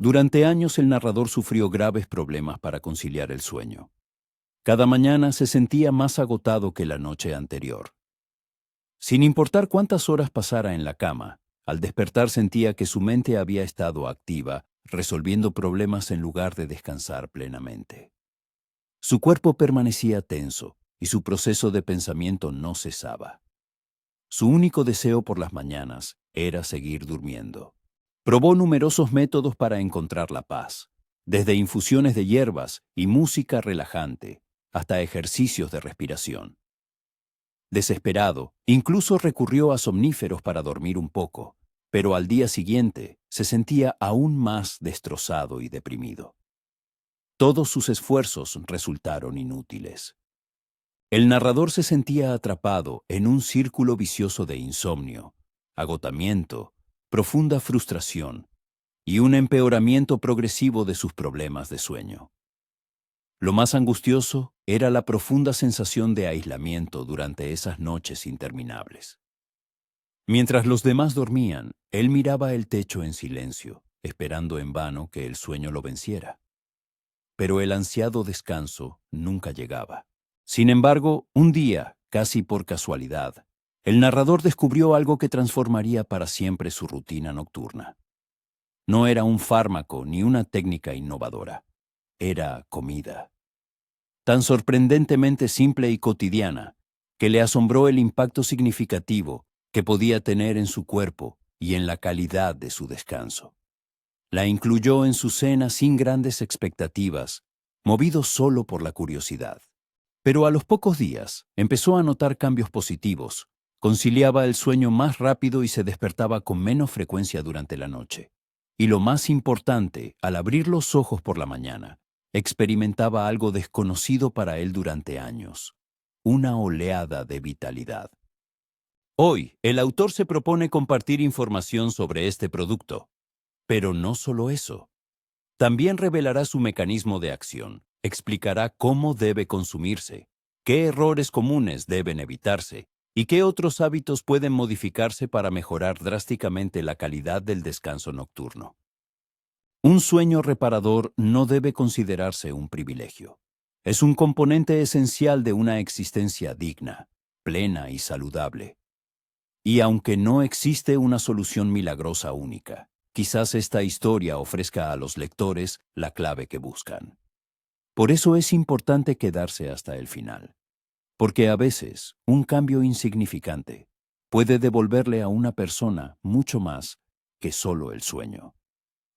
Durante años el narrador sufrió graves problemas para conciliar el sueño. Cada mañana se sentía más agotado que la noche anterior. Sin importar cuántas horas pasara en la cama, al despertar sentía que su mente había estado activa, resolviendo problemas en lugar de descansar plenamente. Su cuerpo permanecía tenso y su proceso de pensamiento no cesaba. Su único deseo por las mañanas era seguir durmiendo. Probó numerosos métodos para encontrar la paz, desde infusiones de hierbas y música relajante hasta ejercicios de respiración. Desesperado, incluso recurrió a somníferos para dormir un poco, pero al día siguiente se sentía aún más destrozado y deprimido. Todos sus esfuerzos resultaron inútiles. El narrador se sentía atrapado en un círculo vicioso de insomnio, agotamiento, profunda frustración y un empeoramiento progresivo de sus problemas de sueño. Lo más angustioso era la profunda sensación de aislamiento durante esas noches interminables. Mientras los demás dormían, él miraba el techo en silencio, esperando en vano que el sueño lo venciera. Pero el ansiado descanso nunca llegaba. Sin embargo, un día, casi por casualidad, el narrador descubrió algo que transformaría para siempre su rutina nocturna. No era un fármaco ni una técnica innovadora. Era comida. Tan sorprendentemente simple y cotidiana, que le asombró el impacto significativo que podía tener en su cuerpo y en la calidad de su descanso. La incluyó en su cena sin grandes expectativas, movido solo por la curiosidad. Pero a los pocos días empezó a notar cambios positivos, conciliaba el sueño más rápido y se despertaba con menos frecuencia durante la noche. Y lo más importante, al abrir los ojos por la mañana, experimentaba algo desconocido para él durante años, una oleada de vitalidad. Hoy, el autor se propone compartir información sobre este producto. Pero no solo eso. También revelará su mecanismo de acción, explicará cómo debe consumirse, qué errores comunes deben evitarse y qué otros hábitos pueden modificarse para mejorar drásticamente la calidad del descanso nocturno. Un sueño reparador no debe considerarse un privilegio. Es un componente esencial de una existencia digna, plena y saludable. Y aunque no existe una solución milagrosa única, quizás esta historia ofrezca a los lectores la clave que buscan. Por eso es importante quedarse hasta el final, porque a veces un cambio insignificante puede devolverle a una persona mucho más que solo el sueño.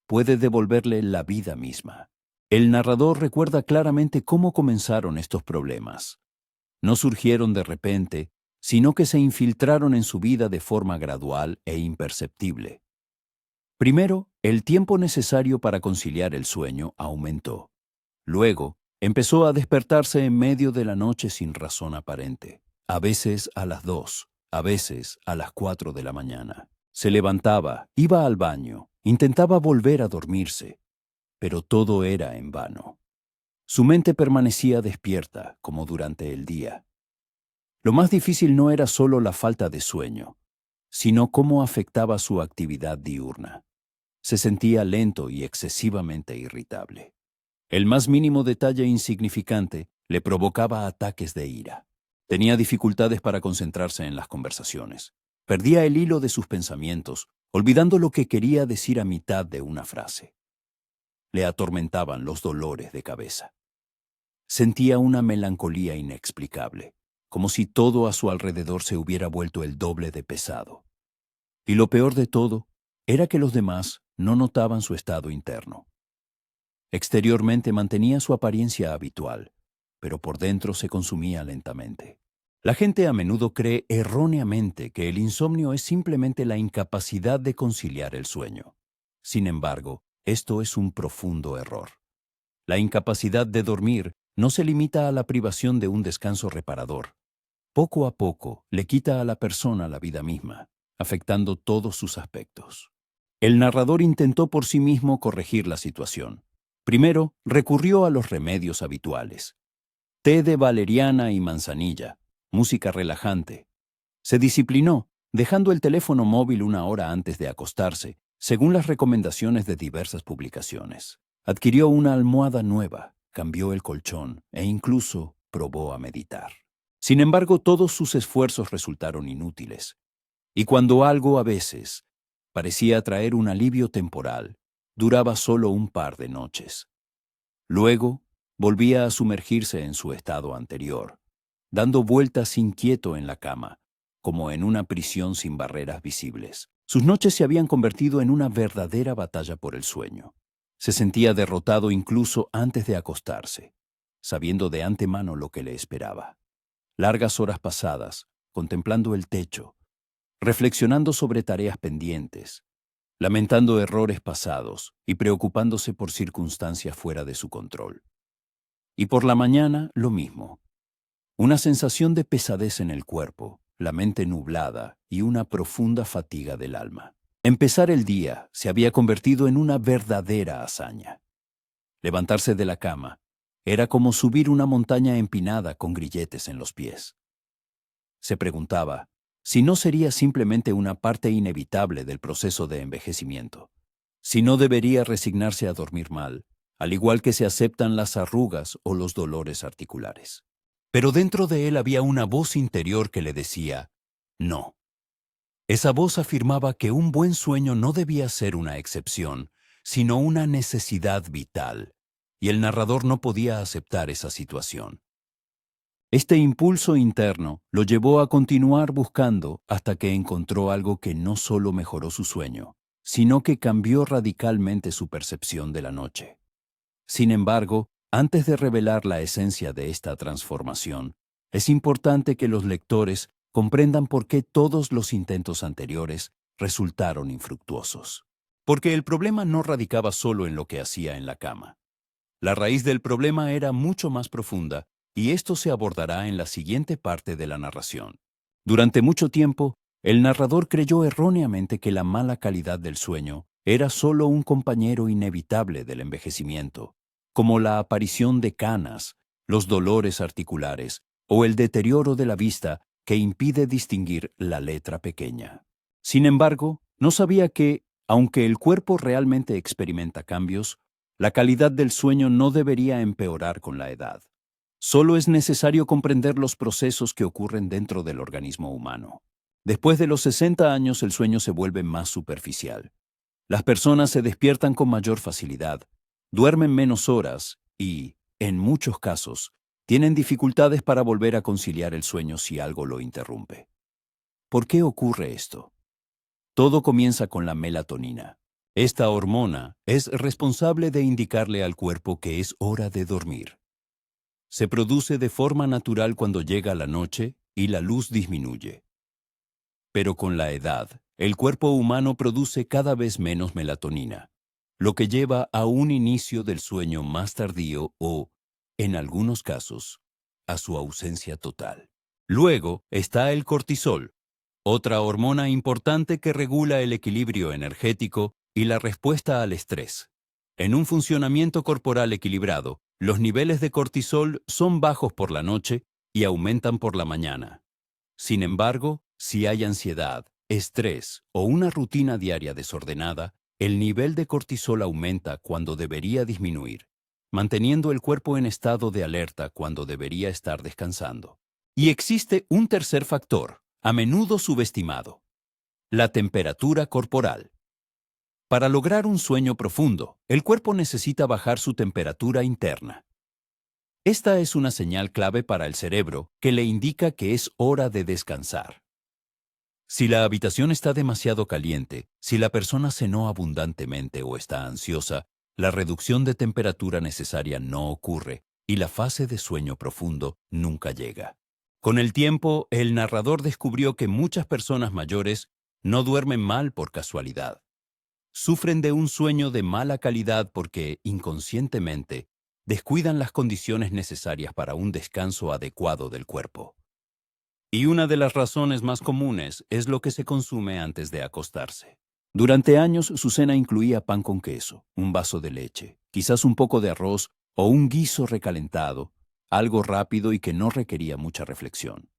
Puede devolverle la vida misma. El narrador recuerda claramente cómo comenzaron estos problemas. No surgieron de repente, sino que se infiltraron en su vida de forma gradual e imperceptible. Primero, el tiempo necesario para conciliar el sueño aumentó. Luego, empezó a despertarse en medio de la noche sin razón aparente. A veces a las 2, a veces a las 4 de la mañana. Se levantaba, iba al baño, intentaba volver a dormirse, pero todo era en vano. Su mente permanecía despierta, como durante el día. Lo más difícil no era solo la falta de sueño, sino cómo afectaba su actividad diurna. Se sentía lento y excesivamente irritable. El más mínimo detalle insignificante le provocaba ataques de ira. Tenía dificultades para concentrarse en las conversaciones. Perdía el hilo de sus pensamientos, olvidando lo que quería decir a mitad de una frase. Le atormentaban los dolores de cabeza. Sentía una melancolía inexplicable, como si todo a su alrededor se hubiera vuelto el doble de pesado. Y lo peor de todo era que los demás no notaban su estado interno. Exteriormente mantenía su apariencia habitual, pero por dentro se consumía lentamente. La gente a menudo cree erróneamente que el insomnio es simplemente la incapacidad de conciliar el sueño. Sin embargo, esto es un profundo error. La incapacidad de dormir no se limita a la privación de un descanso reparador. Poco a poco le quita a la persona la vida misma, afectando todos sus aspectos. El narrador intentó por sí mismo corregir la situación. Primero, recurrió a los remedios habituales. Té de valeriana y manzanilla, música relajante. Se disciplinó, dejando el teléfono móvil una hora antes de acostarse, según las recomendaciones de diversas publicaciones. Adquirió una almohada nueva, cambió el colchón e incluso probó a meditar. Sin embargo, todos sus esfuerzos resultaron inútiles, y cuando algo a veces parecía traer un alivio temporal, duraba solo un par de noches. Luego, volvía a sumergirse en su estado anterior, dando vueltas inquieto en la cama, como en una prisión sin barreras visibles. Sus noches se habían convertido en una verdadera batalla por el sueño. Se sentía derrotado incluso antes de acostarse, sabiendo de antemano lo que le esperaba. Largas horas pasadas, contemplando el techo, reflexionando sobre tareas pendientes, lamentando errores pasados y preocupándose por circunstancias fuera de su control. Y por la mañana, lo mismo. Una sensación de pesadez en el cuerpo, la mente nublada y una profunda fatiga del alma. Empezar el día se había convertido en una verdadera hazaña. Levantarse de la cama era como subir una montaña empinada con grilletes en los pies. Se preguntaba si no sería simplemente una parte inevitable del proceso de envejecimiento, si no debería resignarse a dormir mal, al igual que se aceptan las arrugas o los dolores articulares. Pero dentro de él había una voz interior que le decía, no. Esa voz afirmaba que un buen sueño no debía ser una excepción, sino una necesidad vital, y el narrador no podía aceptar esa situación. Este impulso interno lo llevó a continuar buscando hasta que encontró algo que no solo mejoró su sueño, sino que cambió radicalmente su percepción de la noche. Sin embargo, antes de revelar la esencia de esta transformación, es importante que los lectores comprendan por qué todos los intentos anteriores resultaron infructuosos. Porque el problema no radicaba solo en lo que hacía en la cama. La raíz del problema era mucho más profunda, y esto se abordará en la siguiente parte de la narración. Durante mucho tiempo, el narrador creyó erróneamente que la mala calidad del sueño era solo un compañero inevitable del envejecimiento, como la aparición de canas, los dolores articulares o el deterioro de la vista que impide distinguir la letra pequeña. Sin embargo, no sabía que, aunque el cuerpo realmente experimenta cambios, la calidad del sueño no debería empeorar con la edad. Solo es necesario comprender los procesos que ocurren dentro del organismo humano. Después de los 60 años, el sueño se vuelve más superficial. Las personas se despiertan con mayor facilidad, duermen menos horas y, en muchos casos, tienen dificultades para volver a conciliar el sueño si algo lo interrumpe. ¿Por qué ocurre esto? Todo comienza con la melatonina. Esta hormona es responsable de indicarle al cuerpo que es hora de dormir. Se produce de forma natural cuando llega la noche y la luz disminuye. Pero con la edad, el cuerpo humano produce cada vez menos melatonina, lo que lleva a un inicio del sueño más tardío o, en algunos casos, a su ausencia total. Luego está el cortisol, otra hormona importante que regula el equilibrio energético y la respuesta al estrés. En un funcionamiento corporal equilibrado, los niveles de cortisol son bajos por la noche y aumentan por la mañana. Sin embargo, si hay ansiedad, estrés o una rutina diaria desordenada, el nivel de cortisol aumenta cuando debería disminuir, manteniendo el cuerpo en estado de alerta cuando debería estar descansando. Y existe un tercer factor, a menudo subestimado: la temperatura corporal. Para lograr un sueño profundo, el cuerpo necesita bajar su temperatura interna. Esta es una señal clave para el cerebro que le indica que es hora de descansar. Si la habitación está demasiado caliente, si la persona cenó abundantemente o está ansiosa, la reducción de temperatura necesaria no ocurre y la fase de sueño profundo nunca llega. Con el tiempo, el narrador descubrió que muchas personas mayores no duermen mal por casualidad. Sufren de un sueño de mala calidad porque, inconscientemente, descuidan las condiciones necesarias para un descanso adecuado del cuerpo. Y una de las razones más comunes es lo que se consume antes de acostarse. Durante años su cena incluía pan con queso, un vaso de leche, quizás un poco de arroz o un guiso recalentado, algo rápido y que no requería mucha reflexión.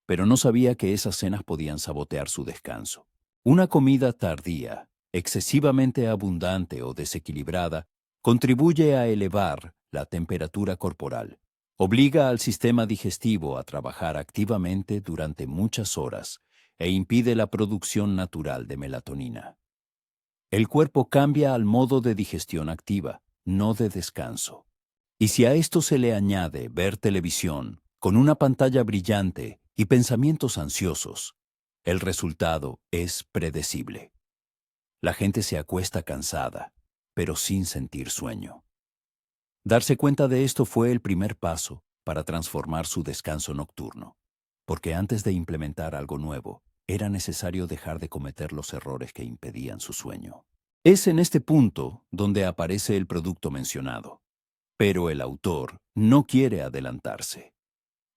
Pero no sabía que esas cenas podían sabotear su descanso. Una comida tardía, excesivamente abundante o desequilibrada, contribuye a elevar la temperatura corporal. Obliga al sistema digestivo a trabajar activamente durante muchas horas e impide la producción natural de melatonina. El cuerpo cambia al modo de digestión activa, no de descanso. Y si a esto se le añade ver televisión, con una pantalla brillante y pensamientos ansiosos, el resultado es predecible. La gente se acuesta cansada, pero sin sentir sueño. Darse cuenta de esto fue el primer paso para transformar su descanso nocturno, porque antes de implementar algo nuevo, era necesario dejar de cometer los errores que impedían su sueño. Es en este punto donde aparece el producto mencionado, pero el autor no quiere adelantarse.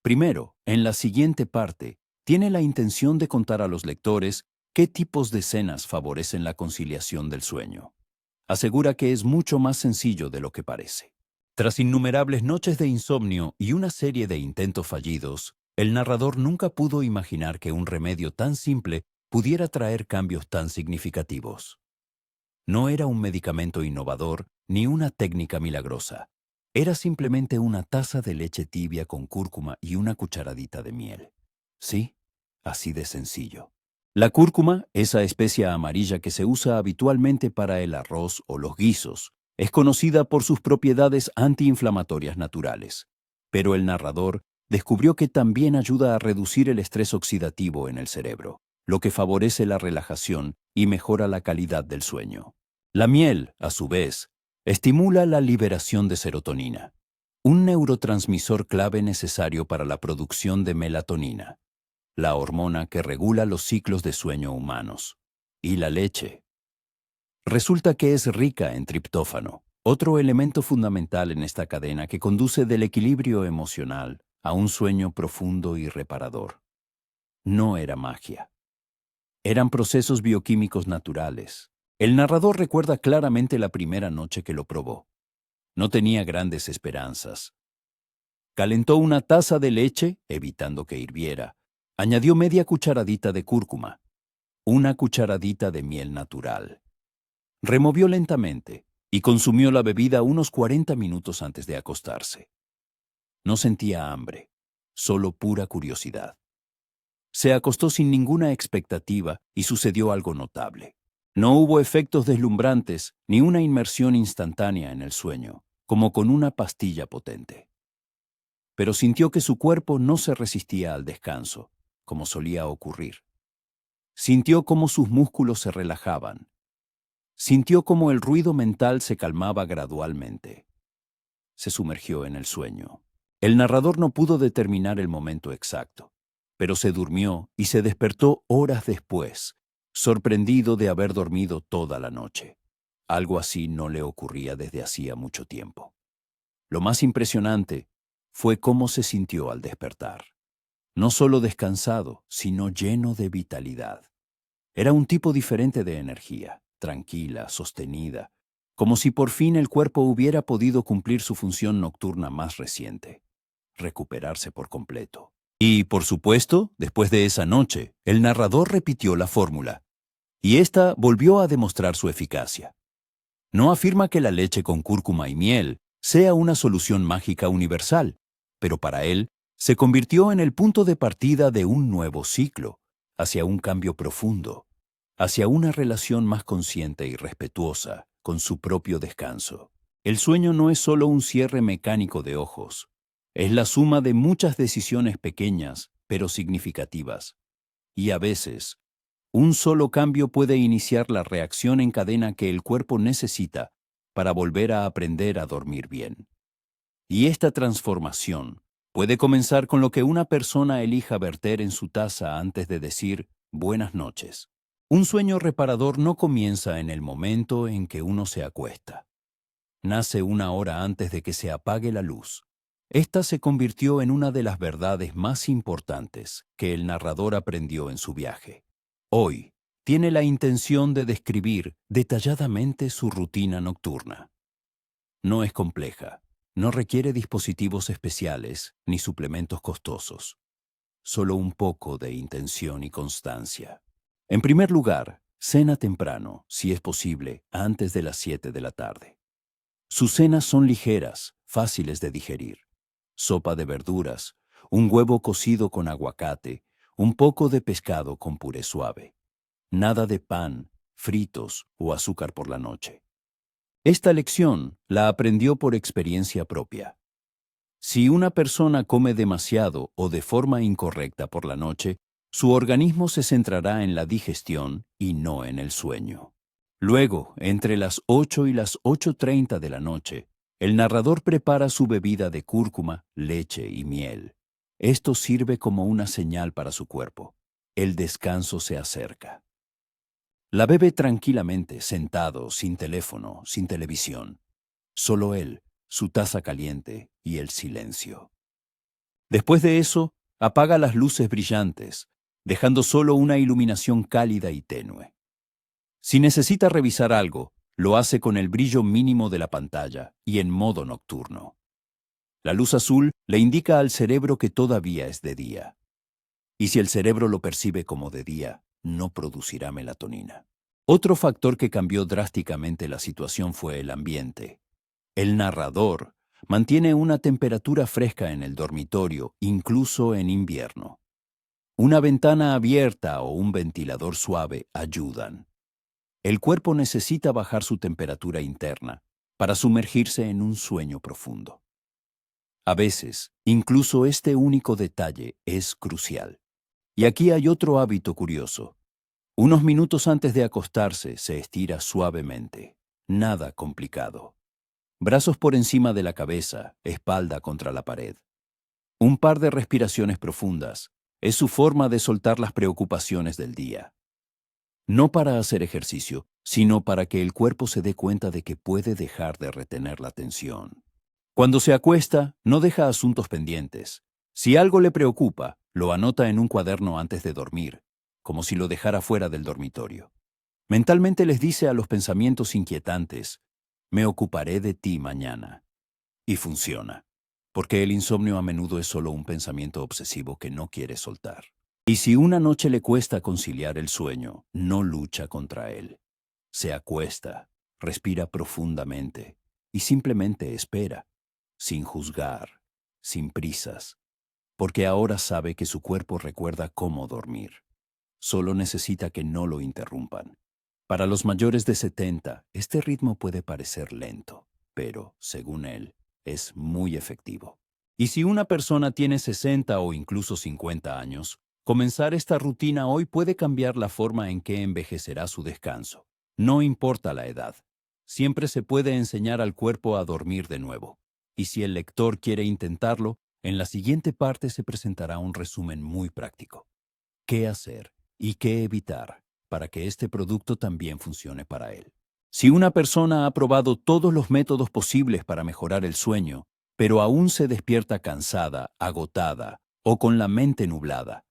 Primero, en la siguiente parte, tiene la intención de contar a los lectores qué tipos de escenas favorecen la conciliación del sueño. Asegura que es mucho más sencillo de lo que parece. Tras innumerables noches de insomnio y una serie de intentos fallidos, el narrador nunca pudo imaginar que un remedio tan simple pudiera traer cambios tan significativos. No era un medicamento innovador ni una técnica milagrosa. Era simplemente una taza de leche tibia con cúrcuma y una cucharadita de miel. Sí, así de sencillo. La cúrcuma, esa especia amarilla que se usa habitualmente para el arroz o los guisos, es conocida por sus propiedades antiinflamatorias naturales. Pero el narrador descubrió que también ayuda a reducir el estrés oxidativo en el cerebro, lo que favorece la relajación y mejora la calidad del sueño. La miel, a su vez, estimula la liberación de serotonina, un neurotransmisor clave necesario para la producción de melatonina, la hormona que regula los ciclos de sueño humanos. Y la leche. Resulta que es rica en triptófano, otro elemento fundamental en esta cadena que conduce del equilibrio emocional a un sueño profundo y reparador. No era magia. Eran procesos bioquímicos naturales. El narrador recuerda claramente la primera noche que lo probó. No tenía grandes esperanzas. Calentó una taza de leche, evitando que hirviera. Añadió media cucharadita de cúrcuma, una cucharadita de miel natural. Removió lentamente y consumió la bebida unos 40 minutos antes de acostarse. No sentía hambre, solo pura curiosidad. Se acostó sin ninguna expectativa y sucedió algo notable. No hubo efectos deslumbrantes ni una inmersión instantánea en el sueño, como con una pastilla potente. Pero sintió que su cuerpo no se resistía al descanso, como solía ocurrir. Sintió cómo sus músculos se relajaban. Sintió cómo el ruido mental se calmaba gradualmente. Se sumergió en el sueño. El narrador no pudo determinar el momento exacto, pero se durmió y se despertó horas después, sorprendido de haber dormido toda la noche. Algo así no le ocurría desde hacía mucho tiempo. Lo más impresionante fue cómo se sintió al despertar. No solo descansado, sino lleno de vitalidad. Era un tipo diferente de energía, tranquila, sostenida, como si por fin el cuerpo hubiera podido cumplir su función nocturna más reciente, recuperarse por completo. Y, por supuesto, después de esa noche, el narrador repitió la fórmula, y ésta volvió a demostrar su eficacia. No afirma que la leche con cúrcuma y miel sea una solución mágica universal, pero para él se convirtió en el punto de partida de un nuevo ciclo, hacia un cambio profundo, hacia una relación más consciente y respetuosa con su propio descanso. El sueño no es solo un cierre mecánico de ojos, es la suma de muchas decisiones pequeñas, pero significativas. Y a veces, un solo cambio puede iniciar la reacción en cadena que el cuerpo necesita para volver a aprender a dormir bien. Y esta transformación puede comenzar con lo que una persona elija verter en su taza antes de decir buenas noches. Un sueño reparador no comienza en el momento en que uno se acuesta. Nace una hora antes de que se apague la luz. Esta se convirtió en una de las verdades más importantes que el narrador aprendió en su viaje. Hoy, tiene la intención de describir detalladamente su rutina nocturna. No es compleja, no requiere dispositivos especiales ni suplementos costosos. Solo un poco de intención y constancia. En primer lugar, Cena temprano, si es posible, antes de las 7 de la tarde. Sus cenas son ligeras, fáciles de digerir. Sopa de verduras, un huevo cocido con aguacate, un poco de pescado con puré suave. Nada de pan, fritos o azúcar por la noche. Esta lección la aprendió por experiencia propia. Si una persona come demasiado o de forma incorrecta por la noche, su organismo se centrará en la digestión y no en el sueño. Luego, entre las 8 y las 8:30 de la noche, el narrador prepara su bebida de cúrcuma, leche y miel. Esto sirve como una señal para su cuerpo. El descanso se acerca. La bebe tranquilamente, sentado, sin teléfono, sin televisión. Solo él, su taza caliente y el silencio. Después de eso, apaga las luces brillantes, dejando solo una iluminación cálida y tenue. Si necesita revisar algo, lo hace con el brillo mínimo de la pantalla y en modo nocturno. La luz azul le indica al cerebro que todavía es de día. Y si el cerebro lo percibe como de día, no producirá melatonina. Otro factor que cambió drásticamente la situación fue el ambiente. El narrador mantiene una temperatura fresca en el dormitorio, incluso en invierno. Una ventana abierta o un ventilador suave ayudan. El cuerpo necesita bajar su temperatura interna para sumergirse en un sueño profundo. A veces, incluso este único detalle es crucial. Y aquí hay otro hábito curioso. Unos minutos antes de acostarse se estira suavemente. Nada complicado. Brazos por encima de la cabeza, espalda contra la pared. Un par de respiraciones profundas es su forma de soltar las preocupaciones del día. No para hacer ejercicio, sino para que el cuerpo se dé cuenta de que puede dejar de retener la tensión. Cuando se acuesta, no deja asuntos pendientes. Si algo le preocupa, lo anota en un cuaderno antes de dormir, como si lo dejara fuera del dormitorio. Mentalmente les dice a los pensamientos inquietantes: me ocuparé de ti mañana. Y funciona, porque el insomnio a menudo es solo un pensamiento obsesivo que no quiere soltar. Y si una noche le cuesta conciliar el sueño, no lucha contra él. Se acuesta, respira profundamente y simplemente espera, sin juzgar, sin prisas, porque ahora sabe que su cuerpo recuerda cómo dormir. Solo necesita que no lo interrumpan. Para los mayores de 70, este ritmo puede parecer lento, pero, según él, es muy efectivo. Y si una persona tiene 60 o incluso 50 años, comenzar esta rutina hoy puede cambiar la forma en que envejecerá su descanso. No importa la edad. Siempre se puede enseñar al cuerpo a dormir de nuevo. Y si el lector quiere intentarlo, en la siguiente parte se presentará un resumen muy práctico. ¿Qué hacer y qué evitar para que este producto también funcione para él? Si una persona ha probado todos los métodos posibles para mejorar el sueño, pero aún se despierta cansada, agotada o con la mente nublada,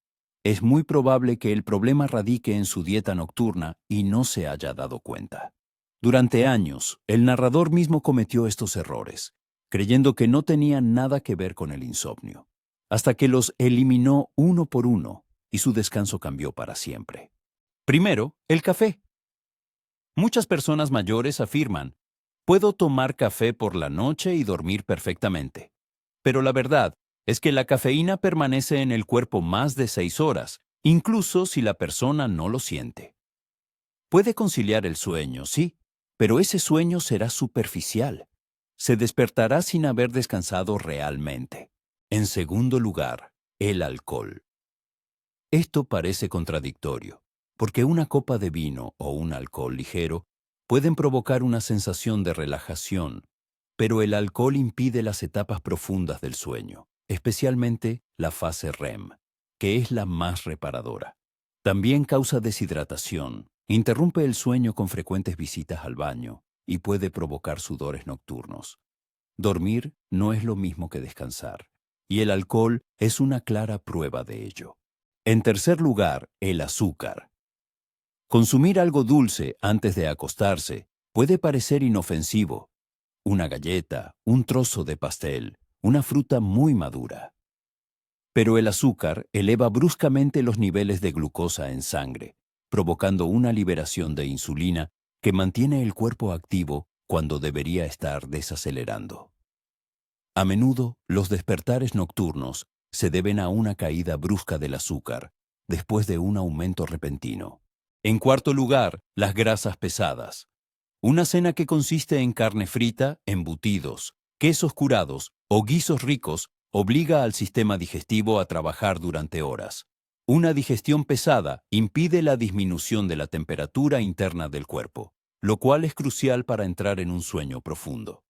es muy probable que el problema radique en su dieta nocturna y no se haya dado cuenta. Durante años, el narrador mismo cometió estos errores, creyendo que no tenían nada que ver con el insomnio, hasta que los eliminó uno por uno y su descanso cambió para siempre. Primero, el café. Muchas personas mayores afirman: puedo tomar café por la noche y dormir perfectamente. Pero la verdad es que la cafeína permanece en el cuerpo más de 6 horas, incluso si la persona no lo siente. Puede conciliar el sueño, sí, pero ese sueño será superficial. Se despertará sin haber descansado realmente. En segundo lugar, el alcohol. Esto parece contradictorio, porque una copa de vino o un alcohol ligero pueden provocar una sensación de relajación, pero el alcohol impide las etapas profundas del sueño, especialmente la fase REM, que es la más reparadora. También causa deshidratación, interrumpe el sueño con frecuentes visitas al baño y puede provocar sudores nocturnos. Dormir no es lo mismo que descansar, y el alcohol es una clara prueba de ello. En tercer lugar, el azúcar. Consumir algo dulce antes de acostarse puede parecer inofensivo. Una galleta, un trozo de pastel, una fruta muy madura. Pero el azúcar eleva bruscamente los niveles de glucosa en sangre, provocando una liberación de insulina que mantiene el cuerpo activo cuando debería estar desacelerando. A menudo, los despertares nocturnos se deben a una caída brusca del azúcar, después de un aumento repentino. En cuarto lugar, las grasas pesadas. Una cena que consiste en carne frita, embutidos, quesos curados o guisos ricos obliga al sistema digestivo a trabajar durante horas. Una digestión pesada impide la disminución de la temperatura interna del cuerpo, lo cual es crucial para entrar en un sueño profundo.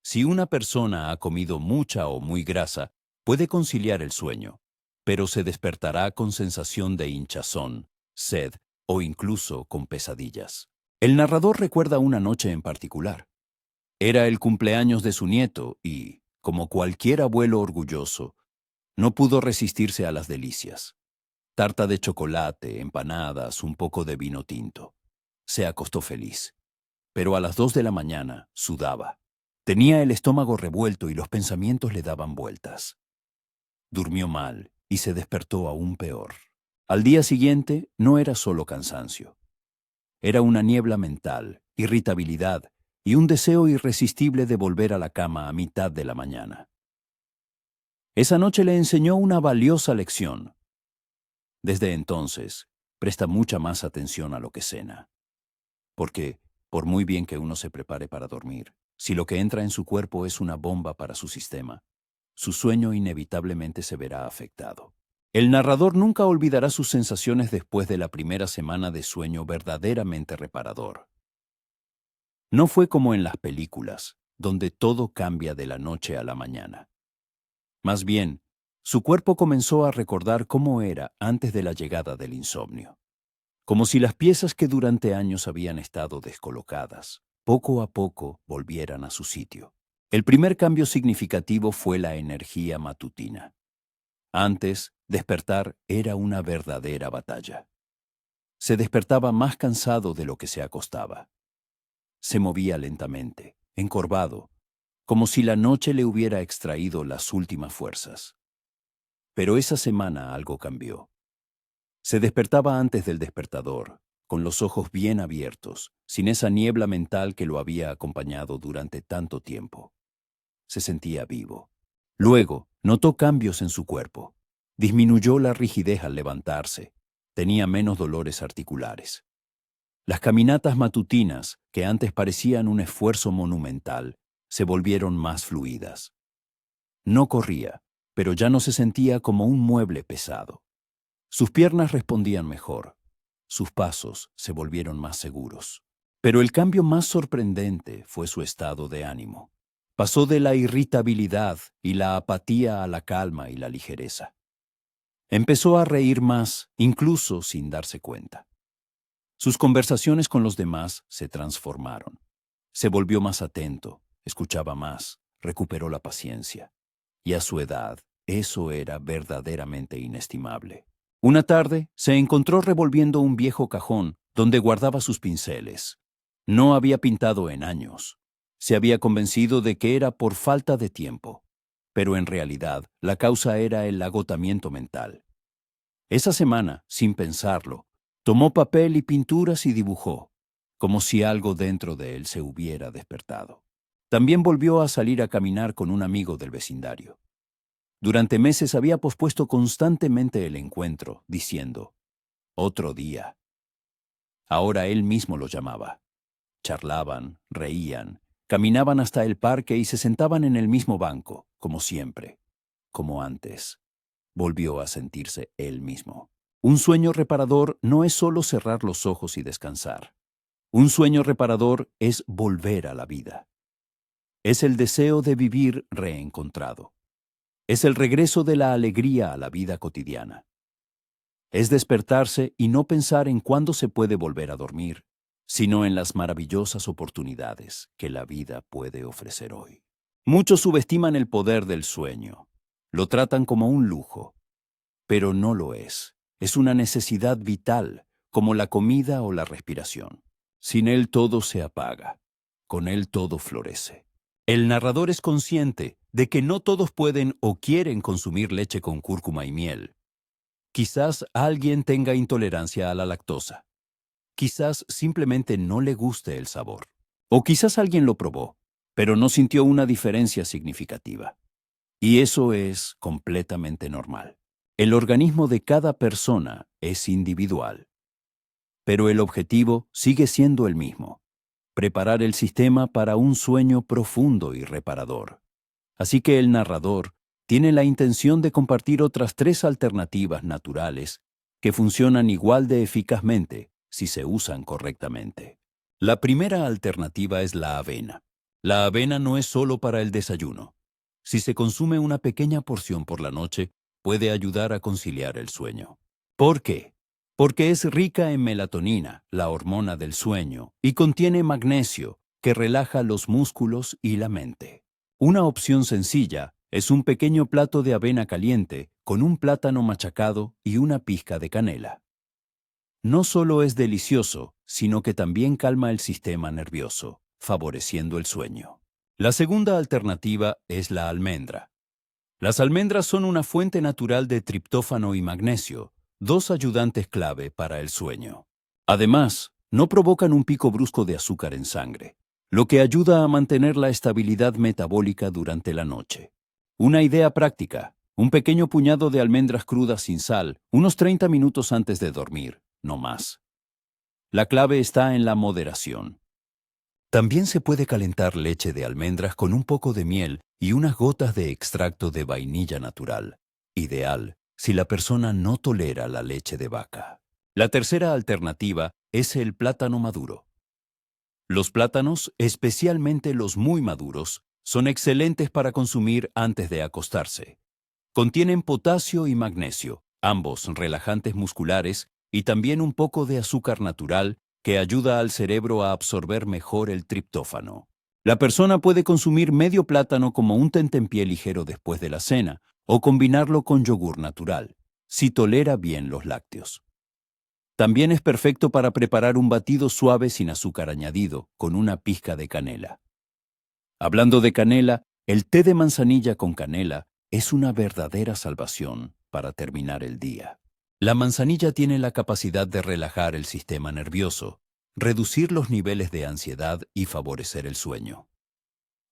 Si una persona ha comido mucha o muy grasa, puede conciliar el sueño, pero se despertará con sensación de hinchazón, sed o incluso con pesadillas. El narrador recuerda una noche en particular. Era el cumpleaños de su nieto y, como cualquier abuelo orgulloso, no pudo resistirse a las delicias. Tarta de chocolate, empanadas, un poco de vino tinto. Se acostó feliz. Pero a las 2 de la mañana sudaba. Tenía el estómago revuelto y los pensamientos le daban vueltas. Durmió mal y se despertó aún peor. Al día siguiente no era solo cansancio. Era una niebla mental, irritabilidad y un deseo irresistible de volver a la cama a mitad de la mañana. Esa noche le enseñó una valiosa lección. Desde entonces, presta mucha más atención a lo que cena. Porque, por muy bien que uno se prepare para dormir, si lo que entra en su cuerpo es una bomba para su sistema, su sueño inevitablemente se verá afectado. El narrador nunca olvidará sus sensaciones después de la primera semana de sueño verdaderamente reparador. No fue como en las películas, donde todo cambia de la noche a la mañana. Más bien, su cuerpo comenzó a recordar cómo era antes de la llegada del insomnio. Como si las piezas que durante años habían estado descolocadas, poco a poco volvieran a su sitio. El primer cambio significativo fue la energía matutina. Antes, despertar era una verdadera batalla. Se despertaba más cansado de lo que se acostaba. Se movía lentamente, encorvado, como si la noche le hubiera extraído las últimas fuerzas. Pero esa semana algo cambió. Se despertaba antes del despertador, con los ojos bien abiertos, sin esa niebla mental que lo había acompañado durante tanto tiempo. Se sentía vivo. Luego, notó cambios en su cuerpo. Disminuyó la rigidez al levantarse. Tenía menos dolores articulares. Las caminatas matutinas, que antes parecían un esfuerzo monumental, se volvieron más fluidas. No corría, pero ya no se sentía como un mueble pesado. Sus piernas respondían mejor. Sus pasos se volvieron más seguros. Pero el cambio más sorprendente fue su estado de ánimo. Pasó de la irritabilidad y la apatía a la calma y la ligereza. Empezó a reír más, incluso sin darse cuenta. Sus conversaciones con los demás se transformaron. Se volvió más atento, escuchaba más, recuperó la paciencia. Y a su edad, eso era verdaderamente inestimable. Una tarde, se encontró revolviendo un viejo cajón donde guardaba sus pinceles. No había pintado en años. Se había convencido de que era por falta de tiempo, pero en realidad la causa era el agotamiento mental. Esa semana, sin pensarlo, tomó papel y pinturas y dibujó, como si algo dentro de él se hubiera despertado. También volvió a salir a caminar con un amigo del vecindario. Durante meses había pospuesto constantemente el encuentro, diciendo, «Otro día». Ahora él mismo lo llamaba. Charlaban, reían, caminaban hasta el parque y se sentaban en el mismo banco, como siempre, como antes. Volvió a sentirse él mismo. Un sueño reparador no es solo cerrar los ojos y descansar. Un sueño reparador es volver a la vida. Es el deseo de vivir reencontrado. Es el regreso de la alegría a la vida cotidiana. Es despertarse y no pensar en cuándo se puede volver a dormir, sino en las maravillosas oportunidades que la vida puede ofrecer hoy. Muchos subestiman el poder del sueño. Lo tratan como un lujo, pero no lo es. Es una necesidad vital, como la comida o la respiración. Sin él todo se apaga. Con él todo florece. El narrador es consciente de que no todos pueden o quieren consumir leche con cúrcuma y miel. Quizás alguien tenga intolerancia a la lactosa. Quizás simplemente no le guste el sabor. O quizás alguien lo probó, pero no sintió una diferencia significativa. Y eso es completamente normal. El organismo de cada persona es individual. Pero el objetivo sigue siendo el mismo: preparar el sistema para un sueño profundo y reparador. Así que el narrador tiene la intención de compartir otras 3 alternativas naturales que funcionan igual de eficazmente si se usan correctamente. La primera alternativa es la avena. La avena no es solo para el desayuno. Si se consume una pequeña porción por la noche, puede ayudar a conciliar el sueño. ¿Por qué? Porque es rica en melatonina, la hormona del sueño, y contiene magnesio, que relaja los músculos y la mente. Una opción sencilla es un pequeño plato de avena caliente con un plátano machacado y una pizca de canela. No solo es delicioso, sino que también calma el sistema nervioso, favoreciendo el sueño. La segunda alternativa es la almendra. Las almendras son una fuente natural de triptófano y magnesio, 2 ayudantes clave para el sueño. Además, no provocan un pico brusco de azúcar en sangre, lo que ayuda a mantener la estabilidad metabólica durante la noche. Una idea práctica: un pequeño puñado de almendras crudas sin sal, unos 30 minutos antes de dormir, no más. La clave está en la moderación. También se puede calentar leche de almendras con un poco de miel y unas gotas de extracto de vainilla natural, ideal si la persona no tolera la leche de vaca. La tercera alternativa es el plátano maduro. Los plátanos, especialmente los muy maduros, son excelentes para consumir antes de acostarse. Contienen potasio y magnesio, ambos relajantes musculares, y también un poco de azúcar natural que ayuda al cerebro a absorber mejor el triptófano. La persona puede consumir medio plátano como un tentempié ligero después de la cena o combinarlo con yogur natural, si tolera bien los lácteos. También es perfecto para preparar un batido suave sin azúcar añadido, con una pizca de canela. Hablando de canela, el té de manzanilla con canela es una verdadera salvación para terminar el día. La manzanilla tiene la capacidad de relajar el sistema nervioso, reducir los niveles de ansiedad y favorecer el sueño.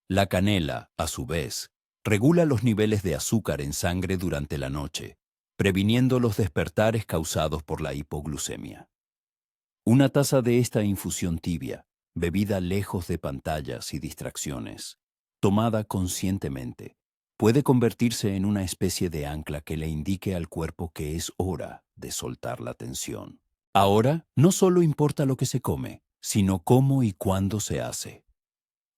La canela, a su vez, regula los niveles de azúcar en sangre durante la noche, previniendo los despertares causados por la hipoglucemia. Una taza de esta infusión tibia, bebida lejos de pantallas y distracciones, tomada conscientemente, puede convertirse en una especie de ancla que le indique al cuerpo que es hora de soltar la tensión. Ahora, no solo importa lo que se come, sino cómo y cuándo se hace.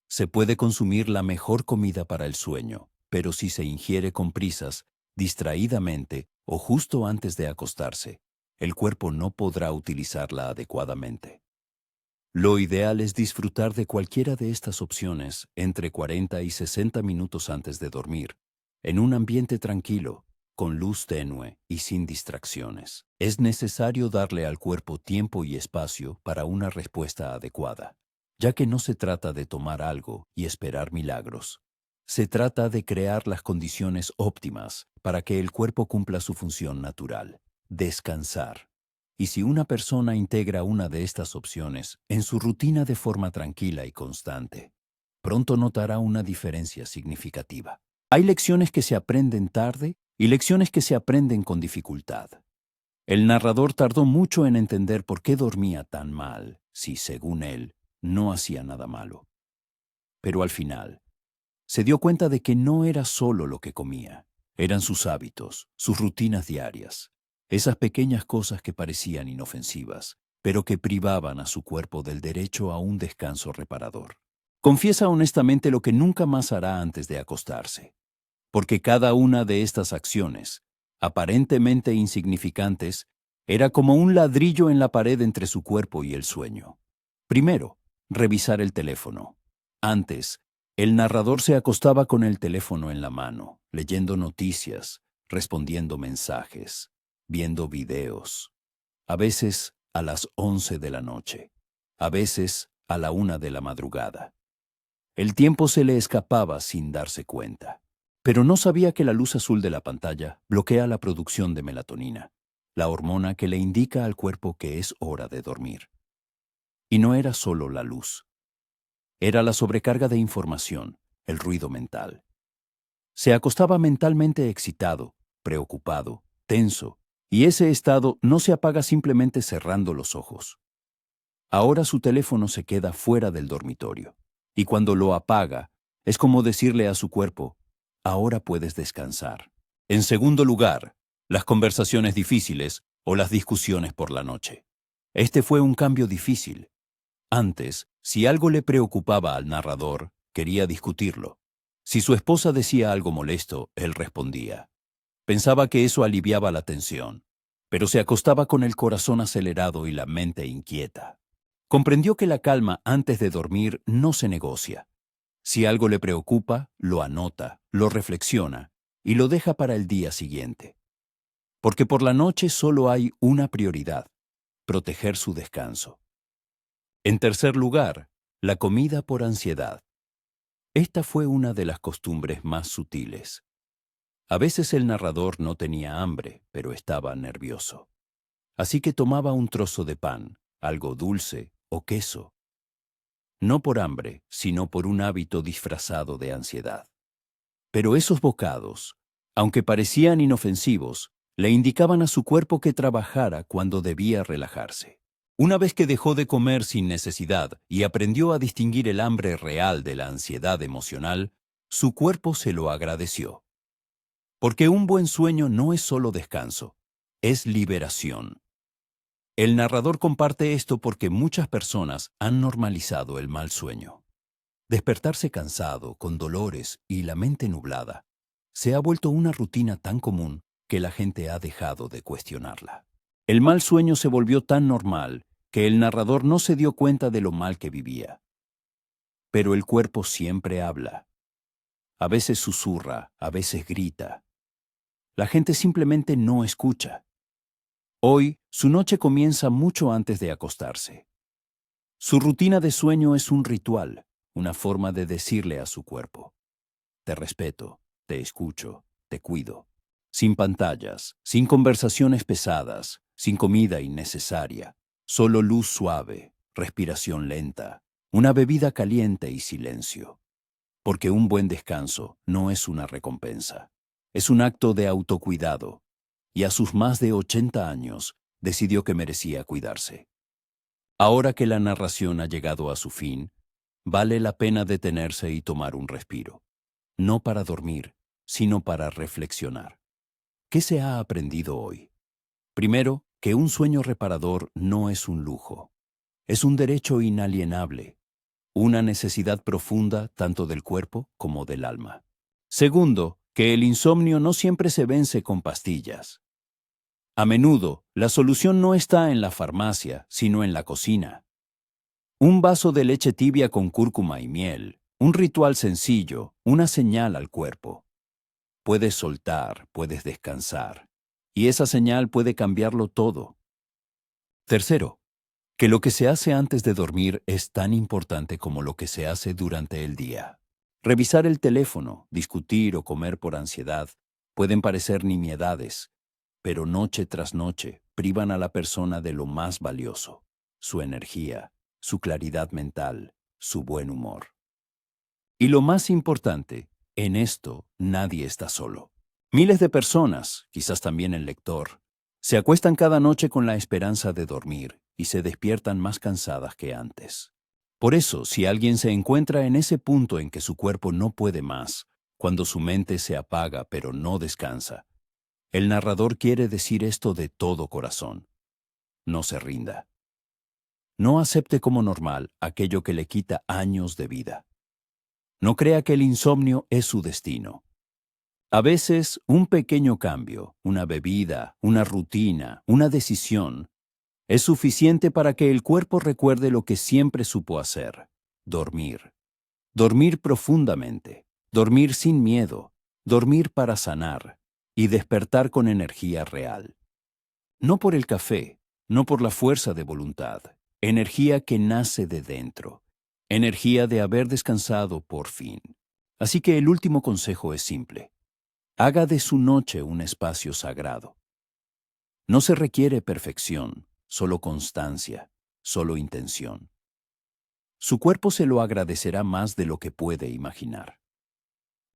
Se puede consumir la mejor comida para el sueño, pero si se ingiere con prisas, distraídamente o justo antes de acostarse, el cuerpo no podrá utilizarla adecuadamente. Lo ideal es disfrutar de cualquiera de estas opciones entre 40 y 60 minutos antes de dormir, en un ambiente tranquilo, con luz tenue y sin distracciones. Es necesario darle al cuerpo tiempo y espacio para una respuesta adecuada, ya que no se trata de tomar algo y esperar milagros. Se trata de crear las condiciones óptimas para que el cuerpo cumpla su función natural: descansar. Y si una persona integra una de estas opciones en su rutina de forma tranquila y constante, pronto notará una diferencia significativa. Hay lecciones que se aprenden tarde y lecciones que se aprenden con dificultad. El narrador tardó mucho en entender por qué dormía tan mal, si, según él, no hacía nada malo. Pero al final, se dio cuenta de que no era solo lo que comía, eran sus hábitos, sus rutinas diarias. Esas pequeñas cosas que parecían inofensivas, pero que privaban a su cuerpo del derecho a un descanso reparador. Confiesa honestamente lo que nunca más hará antes de acostarse, porque cada una de estas acciones, aparentemente insignificantes, era como un ladrillo en la pared entre su cuerpo y el sueño. Primero, revisar el teléfono. Antes, el narrador se acostaba con el teléfono en la mano, leyendo noticias, respondiendo mensajes, viendo videos, a veces a las 11 de la noche, a veces a la 1 de la madrugada. El tiempo se le escapaba sin darse cuenta, pero no sabía que la luz azul de la pantalla bloquea la producción de melatonina, la hormona que le indica al cuerpo que es hora de dormir. Y no era solo la luz. Era la sobrecarga de información, el ruido mental. Se acostaba mentalmente excitado, preocupado, tenso, y ese estado no se apaga simplemente cerrando los ojos. Ahora su teléfono se queda fuera del dormitorio, y cuando lo apaga, es como decirle a su cuerpo, ahora puedes descansar. En segundo lugar, las conversaciones difíciles o las discusiones por la noche. Este fue un cambio difícil. Antes, si algo le preocupaba al narrador, quería discutirlo. Si su esposa decía algo molesto, él respondía. Pensaba que eso aliviaba la tensión, pero se acostaba con el corazón acelerado y la mente inquieta. Comprendió que la calma antes de dormir no se negocia. Si algo le preocupa, lo anota, lo reflexiona y lo deja para el día siguiente. Porque por la noche solo hay una prioridad: proteger su descanso. En tercer lugar, la comida por ansiedad. Esta fue una de las costumbres más sutiles. A veces el narrador no tenía hambre, pero estaba nervioso. Así que tomaba un trozo de pan, algo dulce o queso. No por hambre, sino por un hábito disfrazado de ansiedad. Pero esos bocados, aunque parecían inofensivos, le indicaban a su cuerpo que trabajara cuando debía relajarse. Una vez que dejó de comer sin necesidad y aprendió a distinguir el hambre real de la ansiedad emocional, su cuerpo se lo agradeció. Porque un buen sueño no es solo descanso, es liberación. El narrador comparte esto porque muchas personas han normalizado el mal sueño. Despertarse cansado, con dolores y la mente nublada, se ha vuelto una rutina tan común que la gente ha dejado de cuestionarla. El mal sueño se volvió tan normal que el narrador no se dio cuenta de lo mal que vivía. Pero el cuerpo siempre habla. A veces susurra, a veces grita. La gente simplemente no escucha. Hoy, su noche comienza mucho antes de acostarse. Su rutina de sueño es un ritual, una forma de decirle a su cuerpo: te respeto, te escucho, te cuido. Sin pantallas, sin conversaciones pesadas, sin comida innecesaria, solo luz suave, respiración lenta, una bebida caliente y silencio. Porque un buen descanso no es una recompensa, es un acto de autocuidado, y a sus más de 80 años decidió que merecía cuidarse. Ahora que la narración ha llegado a su fin, vale la pena detenerse y tomar un respiro. No para dormir, sino para reflexionar. ¿Qué se ha aprendido hoy? Primero, que un sueño reparador no es un lujo. Es un derecho inalienable, una necesidad profunda tanto del cuerpo como del alma. Segundo, que el insomnio no siempre se vence con pastillas. A menudo, la solución no está en la farmacia, sino en la cocina. Un vaso de leche tibia con cúrcuma y miel, un ritual sencillo, una señal al cuerpo. Puedes soltar, puedes descansar, y esa señal puede cambiarlo todo. Tercero, que lo que se hace antes de dormir es tan importante como lo que se hace durante el día. Revisar el teléfono, discutir o comer por ansiedad pueden parecer nimiedades, pero noche tras noche privan a la persona de lo más valioso: su energía, su claridad mental, su buen humor. Y lo más importante, en esto nadie está solo. Miles de personas, quizás también el lector, se acuestan cada noche con la esperanza de dormir y se despiertan más cansadas que antes. Por eso, si alguien se encuentra en ese punto en que su cuerpo no puede más, cuando su mente se apaga pero no descansa, el narrador quiere decir esto de todo corazón: no se rinda. No acepte como normal aquello que le quita años de vida. No crea que el insomnio es su destino. A veces, un pequeño cambio, una bebida, una rutina, una decisión, es suficiente para que el cuerpo recuerde lo que siempre supo hacer: dormir. Dormir profundamente, dormir sin miedo, dormir para sanar y despertar con energía real. No por el café, no por la fuerza de voluntad, energía que nace de dentro, energía de haber descansado por fin. Así que el último consejo es simple: haga de su noche un espacio sagrado. No se requiere perfección, solo constancia, solo intención. Su cuerpo se lo agradecerá más de lo que puede imaginar.